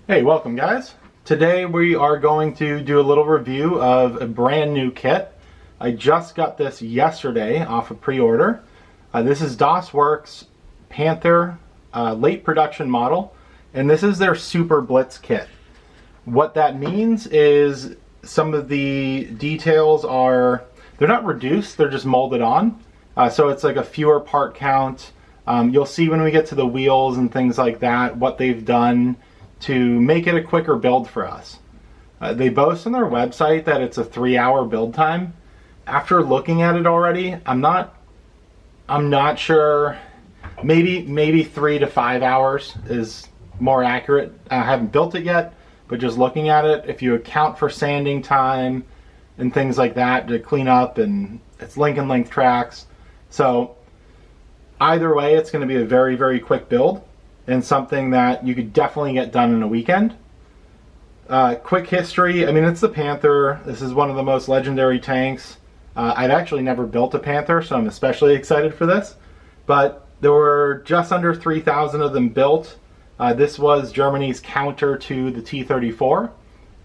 Hey, welcome guys. Today we are going to do a little review of a brand new kit. I just got this yesterday off a pre-order. This is Werk Panther Late Production model, and this is their Super Blitz kit. What that means is some of the details are, they're not reduced, they're just molded on. So it's like a fewer part count. You'll see when we get to the wheels and things like that, what they've done to make it a quicker build for us. They boast on their website that it's a 3-hour build time. After looking at it already, I'm not sure. Maybe 3 to 5 hours is more accurate. I haven't built it yet, but just looking at it, if you account for sanding time and things like that to clean up, and it's link and length tracks. So either way, it's going to be a very, very quick build and something that you could definitely get done in a weekend. Quick history, I mean, it's the Panther. This is one of the most legendary tanks. I'd actually never built a Panther, so I'm especially excited for this. But there were just under 3,000 of them built. This was Germany's counter to the T-34,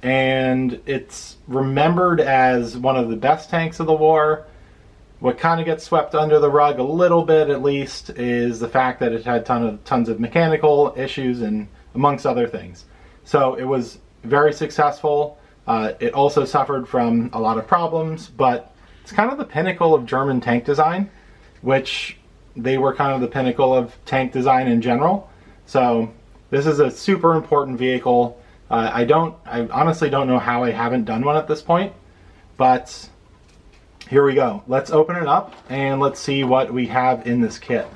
and it's remembered as one of the best tanks of the war. What kind of gets swept under the rug a little bit, at least, is the fact that it had tons of mechanical issues and amongst other things. So it was very successful. It also suffered from a lot of problems, but it's kind of the pinnacle of German tank design, which they were kind of the pinnacle of tank design in general. So this is a super important vehicle. I honestly don't know how I haven't done one at this point, but here we go. Let's open it up and let's see what we have in this kit.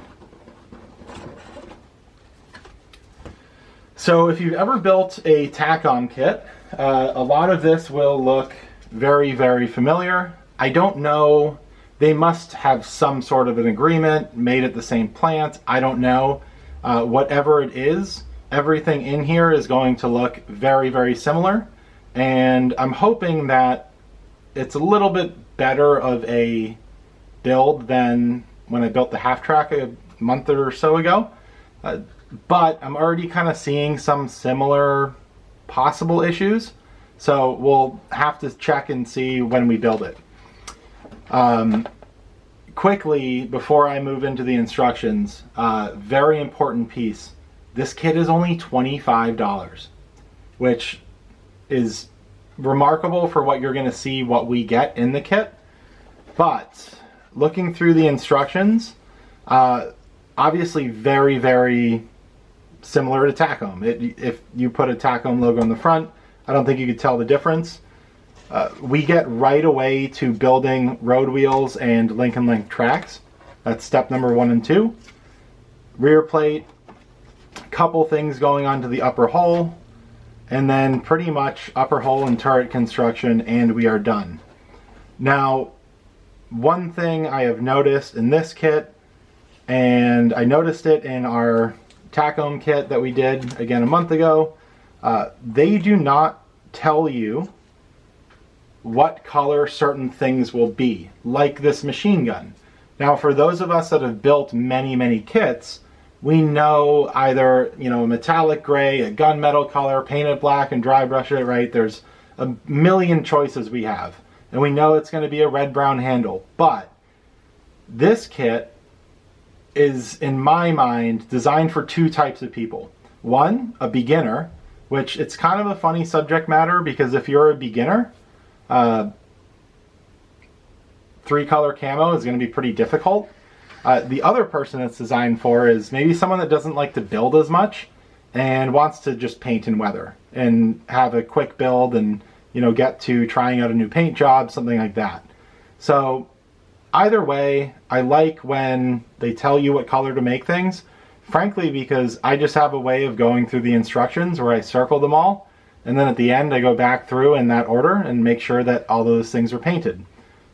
So if you've ever built a TACOM kit, a lot of this will look very, very familiar. I don't know, they must have some sort of an agreement made at the same plant. I don't know. Whatever it is, everything in here is going to look very, very similar. And I'm hoping that it's a little bit better of a build than when I built the half track a month or so ago. But I'm already kind of seeing some similar possible issues. So we'll have to check and see when we build it. Quickly, before I move into the instructions, very important piece. This kit is only $25, which is remarkable for what you're going to see what we get in the kit. But looking through the instructions, obviously very, very similar to TACOM. If you put a TACOM logo on the front, I don't think you could tell the difference. We get right away to building road wheels and link and length tracks. That's step number 1 and 2. Rear plate, couple things going on to the upper hull, and then pretty much upper hull and turret construction, and we are done. Now, one thing I have noticed in this kit, and I noticed it in our TACOM kit that we did again a month ago, they do not tell you what color certain things will be, like this machine gun. Now, for those of us that have built many, many kits, we know either, a metallic gray, a gunmetal color, paint it black and dry brush it, right? There's a million choices we have. And we know it's going to be a red-brown handle. But this kit is, in my mind, designed for 2 types of people. One, a beginner, which it's kind of a funny subject matter, because if you're a beginner, 3-color camo is going to be pretty difficult. The other person it's designed for is maybe someone that doesn't like to build as much and wants to just paint and weather and have a quick build and get to trying out a new paint job, something like that. So either way, I like when they tell you what color to make things, frankly, because I just have a way of going through the instructions where I circle them all, and then at the end I go back through in that order and make sure that all those things are painted.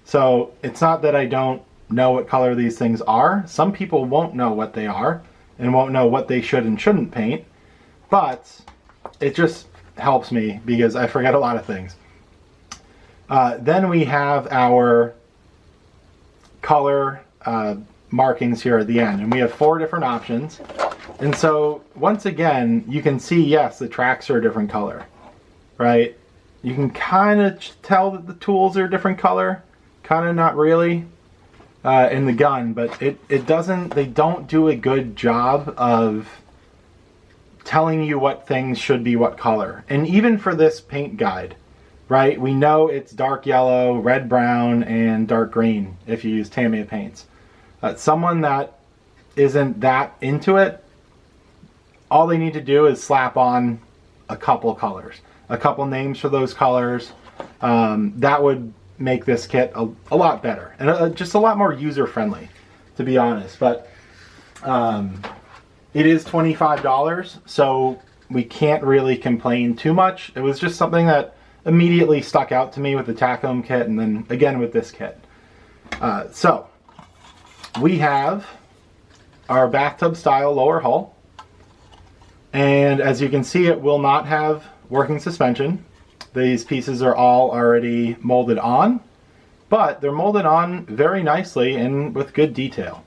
So it's not that I don't know what color these things are. Some people won't know what they are and won't know what they should and shouldn't paint, but it just helps me because I forget a lot of things. Then we have our color markings here at the end, and we have 4 different options. And so once again, you can see, yes, the tracks are a different color, right? You can kind of tell that the tools are a different color, kind of not really in the gun, but they don't do a good job of telling you what things should be what color. And even for this paint guide, right, we know it's dark yellow, red, brown, and dark green if you use Tamiya paints. Someone that isn't that into it, all they need to do is slap on a couple colors, a couple names for those colors. That would make this kit a lot better and just a lot more user-friendly, to be honest. But it is $25, so we can't really complain too much. It was just something that immediately stuck out to me with the Tacom kit, and then again with this kit. So we have our bathtub style lower hull. And as you can see, it will not have working suspension. These pieces are all already molded on, but they're molded on very nicely and with good detail.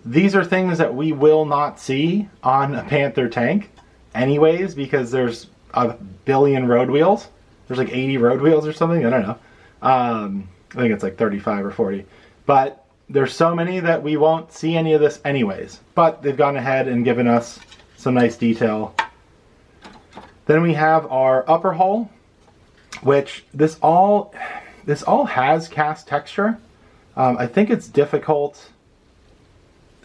These are things that we will not see on a Panther tank anyways, because there's a billion road wheels. There's like 80 road wheels or something, I don't know. I think it's like 35 or 40. But there's so many that we won't see any of this anyways. But they've gone ahead and given us some nice detail. Then we have our upper hull, which this all has cast texture. I think it's difficult.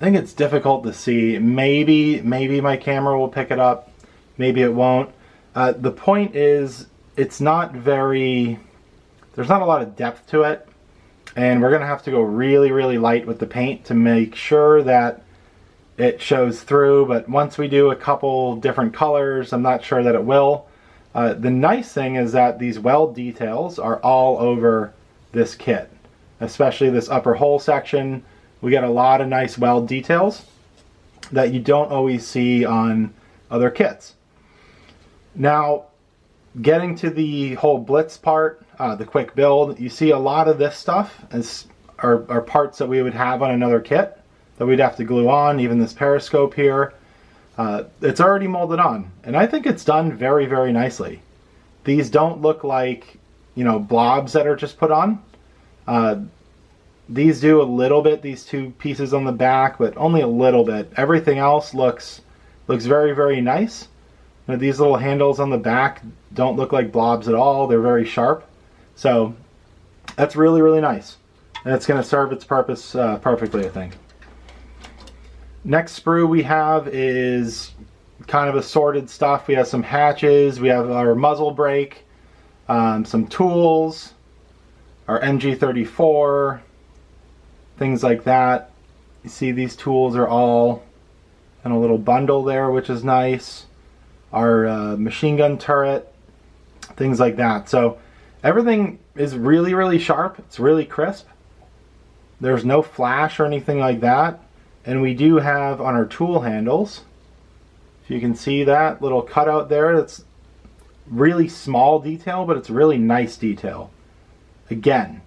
I think it's difficult to see. Maybe my camera will pick it up. Maybe it won't. The point is, it's not very. There's not a lot of depth to it, and we're gonna have to go really, really light with the paint to make sure that it shows through. But once we do a couple different colors, I'm not sure that it will. The nice thing is that these weld details are all over this kit, especially this upper hull section. We get a lot of nice weld details that you don't always see on other kits. Now, getting to the whole Blitz part, the quick build, you see a lot of this stuff are parts that we would have on another kit that we'd have to glue on. Even this periscope here, it's already molded on, and I think it's done very, very nicely. These don't look like, you know, blobs that are just put on. These do a little bit, these two pieces on the back, but only a little bit. Everything else looks very, very nice. Now, these little handles on the back don't look like blobs at all. They're very sharp. So that's really, really nice. And it's going to serve its purpose perfectly, I think. Next sprue we have is kind of assorted stuff. We have some hatches, we have our muzzle brake, some tools, our MG34, things like that. You see these tools are all in a little bundle there, which is nice. Our machine gun turret, things like that. So everything is really, really sharp. It's really crisp. There's no flash or anything like that. And we do have on our tool handles, if you can see that little cutout there, that's really small detail, but it's really nice detail. Again,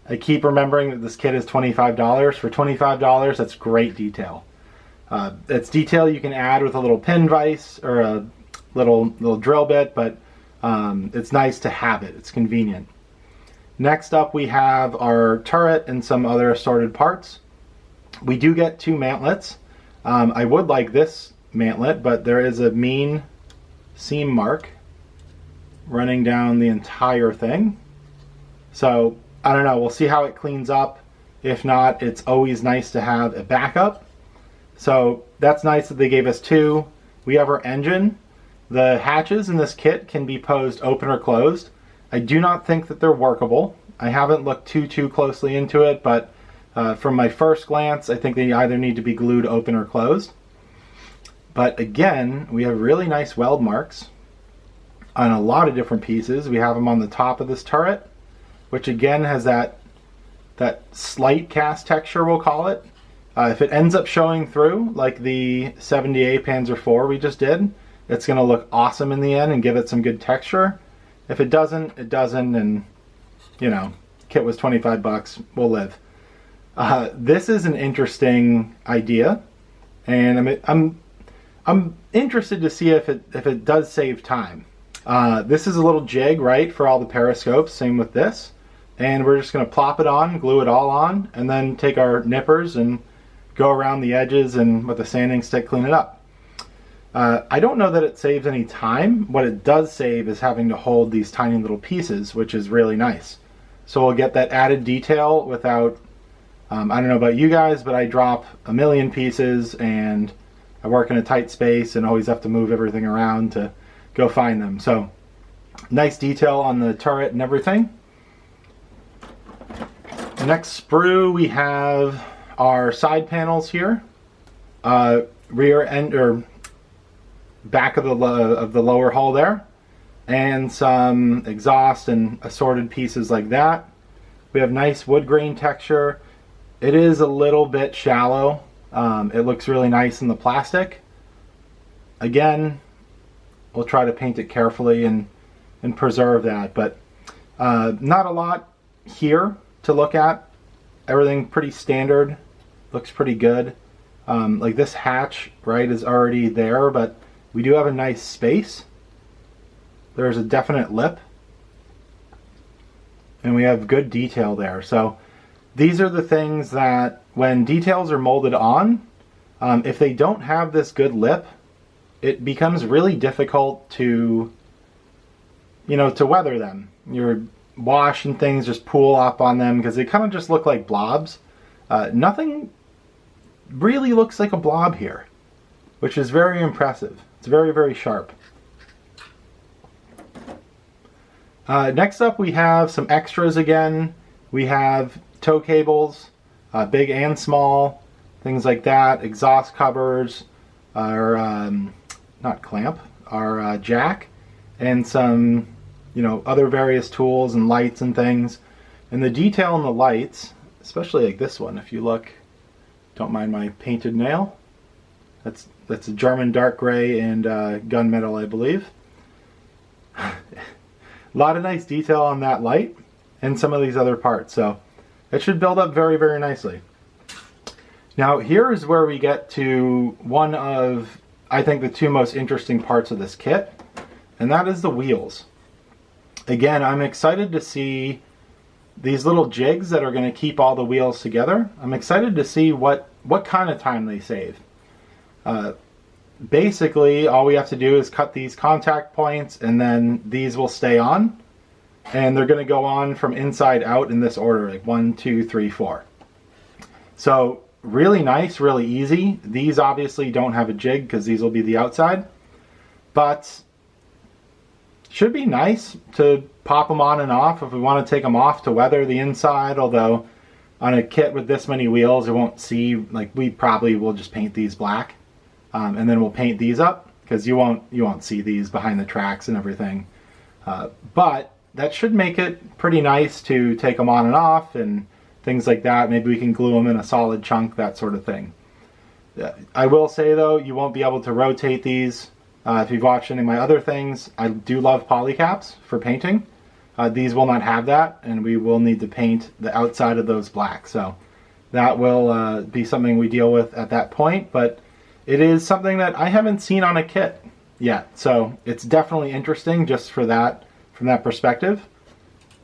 I keep remembering that this kit is $25. For $25, that's great detail. It's detail you can add with a little pin vise or a little drill bit, but it's nice to have it. It's convenient. Next up, we have our turret and some other assorted parts. We do get two mantlets. I would like this mantlet, but there is a mean seam mark running down the entire thing. So I don't know, we'll see how it cleans up. If not, it's always nice to have a backup. So that's nice that they gave us two. We have our engine. The hatches in this kit can be posed open or closed. I do not think that they're workable. I haven't looked too closely into it, but from my first glance, I think they either need to be glued open or closed. But again, we have really nice weld marks on a lot of different pieces. We have them on the top of this turret, which again has that slight cast texture, we'll call it. If it ends up showing through, like the 70A Panzer IV we just did, it's going to look awesome in the end and give it some good texture. If it doesn't, it doesn't, and, you know, kit was 25 bucks, we'll live. This is an interesting idea, and I'm interested to see if it does save time. This is a little jig, right, for all the periscopes. Same with this, and we're just going to plop it on, glue it all on, and then take our nippers and go around the edges and with a sanding stick clean it up. I don't know that it saves any time. What it does save is having to hold these tiny little pieces, which is really nice. So we'll get that added detail without, I don't know about you guys, but I drop a million pieces and I work in a tight space and always have to move everything around to go find them. So nice detail on the turret and everything. Next sprue, we have our side panels here, rear end or back of the lower hull there, and some exhaust and assorted pieces like that. We have nice wood grain texture. It is a little bit shallow. It looks really nice in the plastic. Again, we'll try to paint it carefully and preserve that, but not a lot here to look at. Everything pretty standard, looks pretty good. Like this hatch, right, is already there, but we do have a nice space. There's a definite lip, and we have good detail there. So these are the things that when details are molded on, if they don't have this good lip, it becomes really difficult to, to weather them. Your wash and things just pool up on them because they kind of just look like blobs. Nothing really looks like a blob here, which is very impressive. It's very, very sharp. Next up, we have some extras again. We have tow cables, big and small, things like that, exhaust covers, our, not clamp, our jack, and some, other various tools and lights and things. And the detail in the lights, especially like this one, if you look, don't mind my painted nail, that's a German dark gray and gunmetal, I believe. A lot of nice detail on that light and some of these other parts, so it should build up very, very nicely. Now here is where we get to one of, I think, the two most interesting parts of this kit, and that is the wheels. Again, I'm excited to see these little jigs that are going to keep all the wheels together. I'm excited to see what kind of time they save. Basically, all we have to do is cut these contact points, and then these will stay on, and they're going to go on from inside out in this order, like 1, 2, 3, 4. So really nice, really easy. These obviously don't have a jig because these will be the outside, but should be nice to pop them on and off if we want to take them off to weather the inside, although on a kit with this many wheels, it won't see, like we probably will just paint these black. And then we'll paint these up because you won't see these behind the tracks and everything. But that should make it pretty nice to take them on and off and things like that. Maybe we can glue them in a solid chunk, that sort of thing. I will say though, you won't be able to rotate these. If you've watched any of my other things, I do love polycaps for painting. These will not have that, and we will need to paint the outside of those black. So that will be something we deal with at that point, but it is something that I haven't seen on a kit yet. So it's definitely interesting just for that, from that perspective.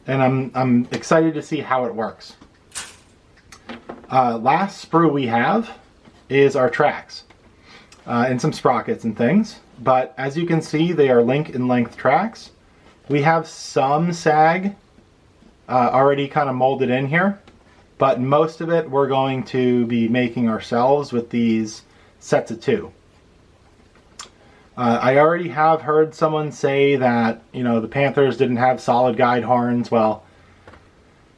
And I'm excited to see how it works. Last sprue we have is our tracks and some sprockets and things. But as you can see, they are link in length tracks. We have some sag already kind of molded in here, but most of it we're going to be making ourselves with these sets of 2. I already have heard someone say that, the Panthers didn't have solid guide horns. Well,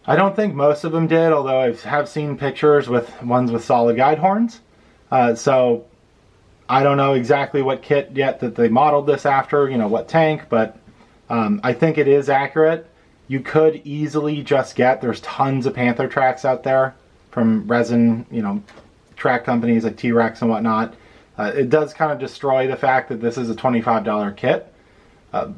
I don't think most of them did, although I have seen pictures with ones with solid guide horns. So I don't know exactly what kit yet that they modeled this after, what tank, but I think it is accurate. You could easily just there's tons of Panther tracks out there from resin, track companies like T-Rex and whatnot. It does kind of destroy the fact that this is a $25 kit.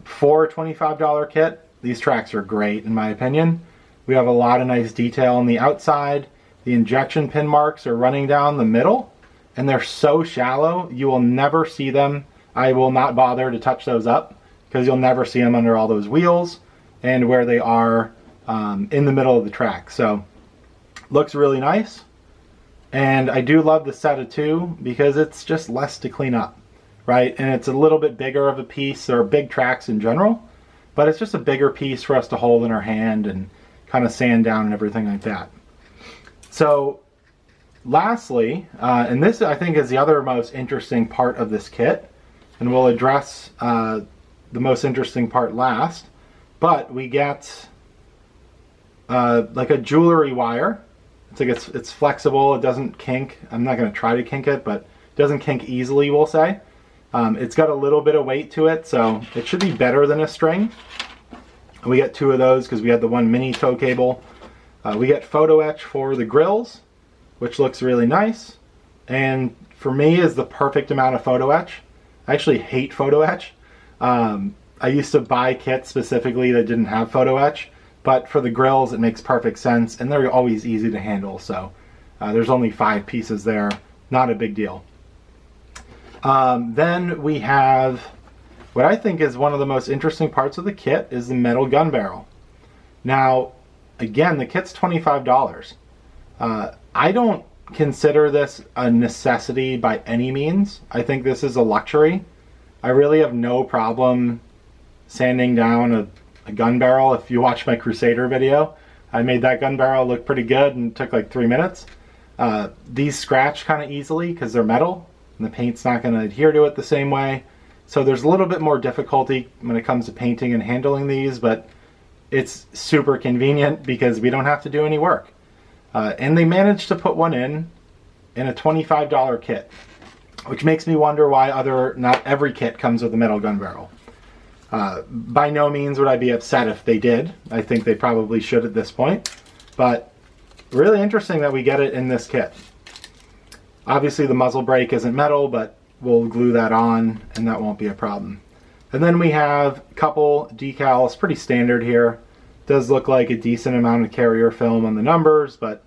For a $25 kit, these tracks are great in my opinion. We have a lot of nice detail on the outside. The injection pin marks are running down the middle, and they're so shallow, you will never see them. I will not bother to touch those up because you'll never see them under all those wheels and where they are in the middle of the track. So looks really nice. And I do love the set of two because it's just less to clean up, right? And it's a little bit bigger of a piece. There are big tracks in general, but it's just a bigger piece for us to hold in our hand and kind of sand down and everything like that. So lastly, and this I think is the other most interesting part of this kit, and we'll address the most interesting part last, but we get like a jewelry wire. It's like it's flexible, it doesn't kink. I'm not going to try to kink it, but it doesn't kink easily, we'll say. It's got a little bit of weight to it, so it should be better than a string. We get two of those because we had the one mini tow cable. We get photo etch for the grills, which looks really nice, and for me is the perfect amount of photo etch. I actually hate photo etch. I used to buy kits specifically that didn't have photo etch, but for the grills it makes perfect sense, and they're always easy to handle, so there's only 5 pieces there, not a big deal. Then we have what I think is one of the most interesting parts of the kit is the metal gun barrel. Now, again, the kit's $25. I don't consider this a necessity by any means. I think this is a luxury. I really have no problem sanding down a gun barrel. If you watch my Crusader video, I made that gun barrel look pretty good and it took like 3 minutes. These scratch kind of easily because they're metal and the paint's not going to adhere to it the same way. So there's a little bit more difficulty when it comes to painting and handling these, but it's super convenient because we don't have to do any work. And they managed to put one in a $25 kit, which makes me wonder why not every kit comes with a metal gun barrel. By no means would I be upset if they did. I think they probably should at this point, but really interesting that we get it in this kit. Obviously the muzzle brake isn't metal, but we'll glue that on and that won't be a problem. And then we have a couple decals, pretty standard here. Does look like a decent amount of carrier film on the numbers, but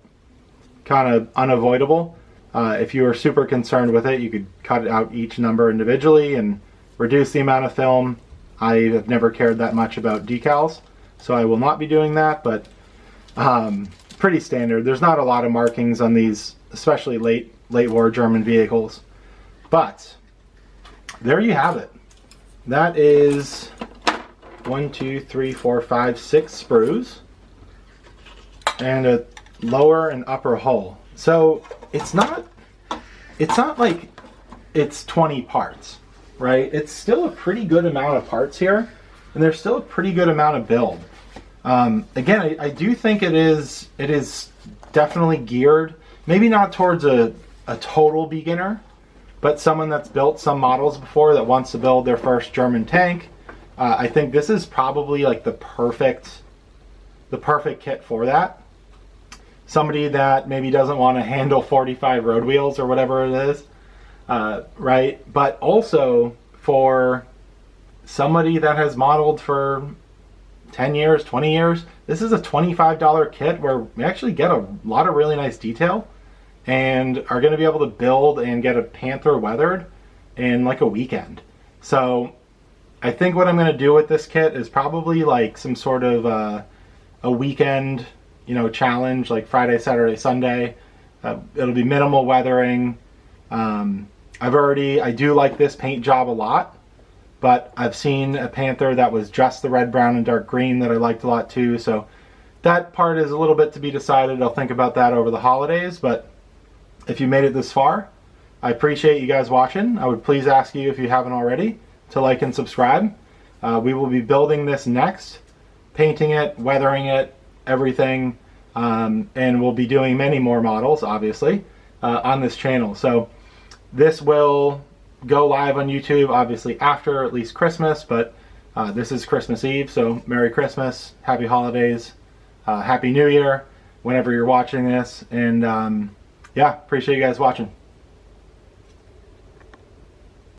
kind of unavoidable. If you were super concerned with it, you could cut out each number individually and reduce the amount of film. I have never cared that much about decals, so I will not be doing that, but pretty standard. There's not a lot of markings on these, especially late war German vehicles. But there you have it. That is 1, 2, 3, 4, 5, 6 sprues and a lower and upper hull. So it's not like it's 20 parts, right? It's still a pretty good amount of parts here, and there's still a pretty good amount of build. Again, I do think it is definitely geared, maybe not towards a total beginner, but someone that's built some models before that wants to build their first German tank. I think this is probably like the perfect kit for that. Somebody that maybe doesn't want to handle 45 road wheels or whatever it is, right? But also for somebody that has modeled for 10 years, 20 years, this is a $25 kit where we actually get a lot of really nice detail and are going to be able to build and get a Panther weathered in like a weekend. So I think what I'm going to do with this kit is probably like some sort of a weekend, challenge, like Friday, Saturday, Sunday. It'll be minimal weathering. I do like this paint job a lot, but I've seen a Panther that was just the red, brown, and dark green that I liked a lot too. So that part is a little bit to be decided. I'll think about that over the holidays, but if you made it this far, I appreciate you guys watching. I would please ask you, if you haven't already, to like and subscribe. We will be building this next, painting it, weathering it, everything, and we'll be doing many more models, obviously, on this channel. So this will go live on YouTube, obviously after at least Christmas, but this is Christmas Eve, so Merry Christmas, Happy Holidays, Happy New Year, whenever you're watching this, and yeah, appreciate you guys watching.